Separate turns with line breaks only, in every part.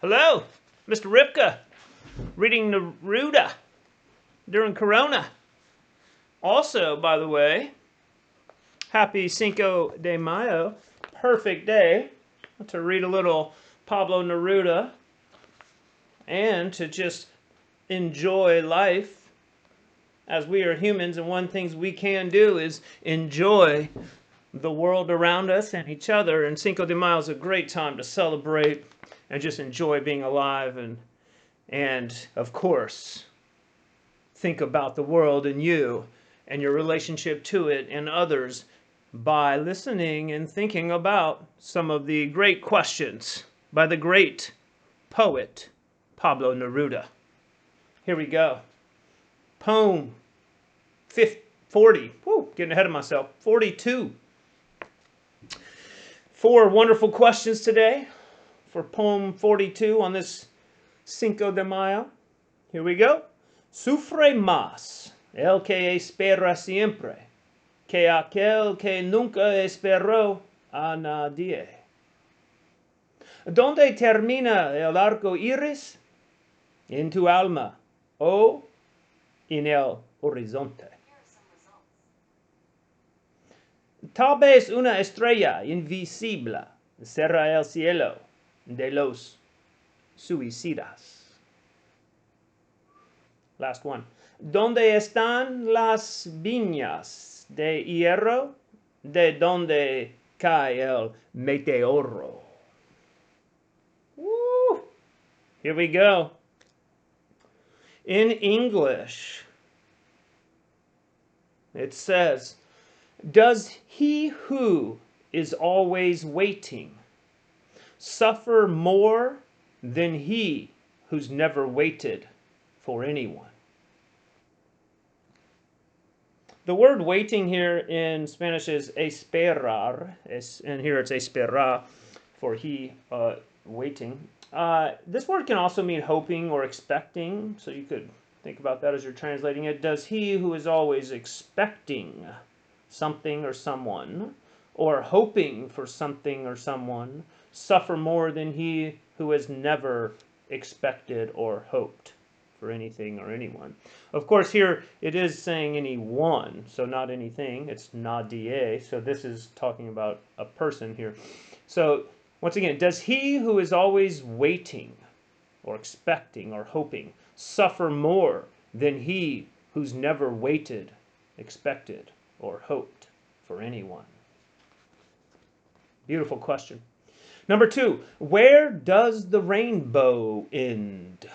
Hello, Mr. Ripka, reading Neruda during Corona. Also, by the way, happy Cinco de Mayo, perfect day to read a little Pablo Neruda and to just enjoy life as we are humans, and one thing we can do is enjoy the world around us and each other, and Cinco de Mayo is a great time to celebrate and just enjoy being alive and of course think about the world and you and your relationship to it and others by listening and thinking about some of the great questions by the great poet Pablo Neruda. Here we go. Poem 40. Woo, getting ahead of myself. 42. 4 wonderful questions today for poem 42 on this Cinco de Mayo. Here we go. Sufre más el que espera siempre que aquel que nunca esperó a nadie. ¿Dónde termina el arco iris? En tu alma o en el horizonte. Tal vez una estrella invisible será el cielo de los suicidas. Last one. ¿Dónde están las viñas de hierro? ¿De dónde cae el meteoro? Woo! Here we go. In English, it says, does he who is always waiting suffer more than he who's never waited for anyone? The word waiting here in Spanish is esperar, and here it's esperar for he waiting. This word can also mean hoping or expecting, so you could think about that as you're translating it. Does he who is always expecting something or someone, or hoping for something or someone, suffer more than he who has never expected or hoped for anything or anyone? Of course, here it is saying anyone, so not anything. It's nadie, so this is talking about a person here. So once again, does he who is always waiting or expecting or hoping suffer more than he who's never waited, expected, or hoped for anyone? Beautiful question. Number 2, where does the rainbow end?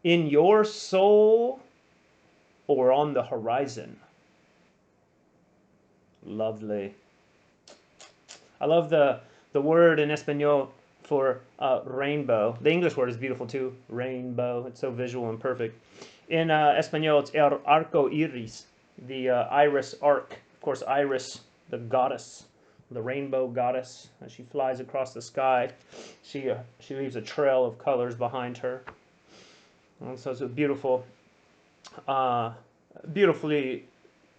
In your soul or on the horizon? Lovely. I love the word in Espanol for rainbow. The English word is beautiful too, rainbow. It's so visual and perfect. In Espanol, it's el arco iris, the iris arc. Of course, Iris, the goddess, the rainbow goddess, as she flies across the sky, she leaves a trail of colors behind her. And so it's a beautifully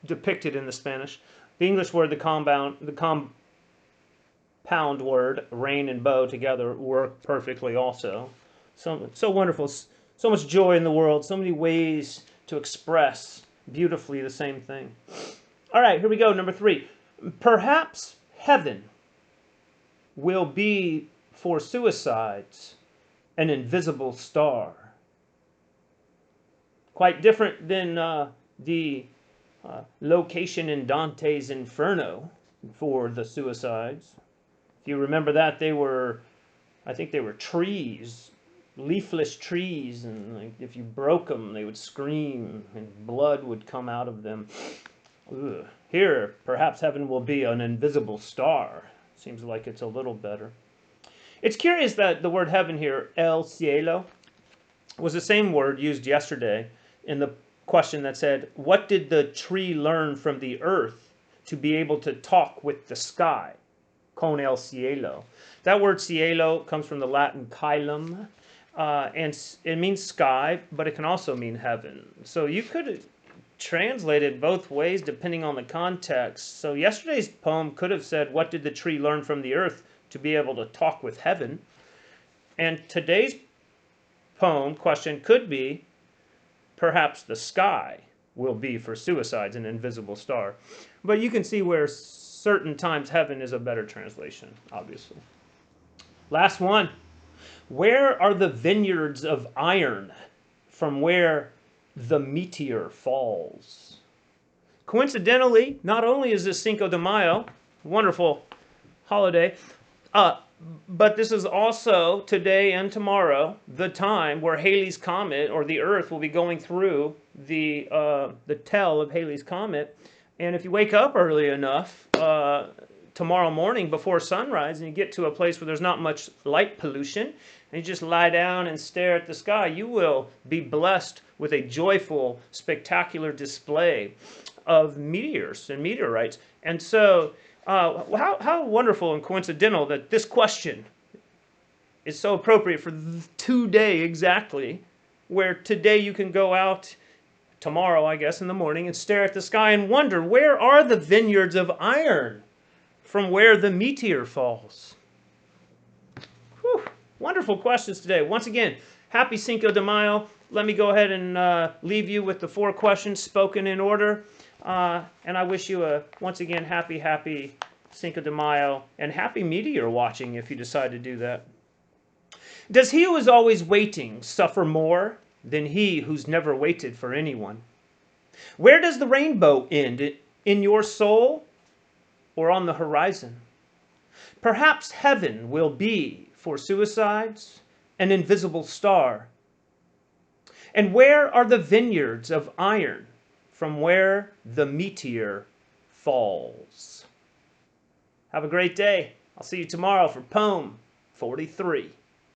depicted in the Spanish. The English word, the compound word, rain and bow together work perfectly also. So wonderful, so much joy in the world, so many ways to express beautifully the same thing. All right, here we go, number 3. Perhaps heaven will be for suicides an invisible star. Quite different than the location in Dante's Inferno for the suicides. If you remember that, I think they were trees, leafless trees, and like, if you broke them, they would scream and blood would come out of them. Ugh. Here, perhaps heaven will be an invisible star. Seems like it's a little better. It's curious that the word heaven here, el cielo, was the same word used yesterday in the question that said, what did the tree learn from the earth to be able to talk with the sky? Con el cielo. That word cielo comes from the Latin caelum, and it means sky, but it can also mean heaven. So you could translate it both ways depending on the context. So yesterday's poem could have said, what did the tree learn from the earth to be able to talk with heaven? And today's poem question could be, perhaps the sky will be for suicides an invisible star. But you can see where certain times heaven is a better translation, obviously. Last one. Where are the vineyards of iron from where the meteor falls? Coincidentally, not only is this Cinco de Mayo, wonderful holiday, but this is also today and tomorrow the time where Halley's Comet, or the Earth, will be going through the tail of Halley's Comet. And if you wake up early enough tomorrow morning before sunrise and you get to a place where there's not much light pollution, and you just lie down and stare at the sky, you will be blessed with a joyful, spectacular display of meteors and meteorites. And so, how wonderful and coincidental that this question is so appropriate for today exactly, where today you can go out, tomorrow I guess in the morning, and stare at the sky and wonder, where are the vineyards of iron from where the meteor falls? Whew. Wonderful questions today. Once again, happy Cinco de Mayo. Let me go ahead and leave you with the 4 questions spoken in order. And I wish you once again, happy Cinco de Mayo, and happy meteor watching if you decide to do that. Does he who is always waiting suffer more than he who's never waited for anyone? Where does the rainbow end? In your soul or on the horizon? Perhaps heaven will be for suicides an invisible star. And where are the vineyards of iron from where the meteor falls? Have a great day. I'll see you tomorrow for Poem 43.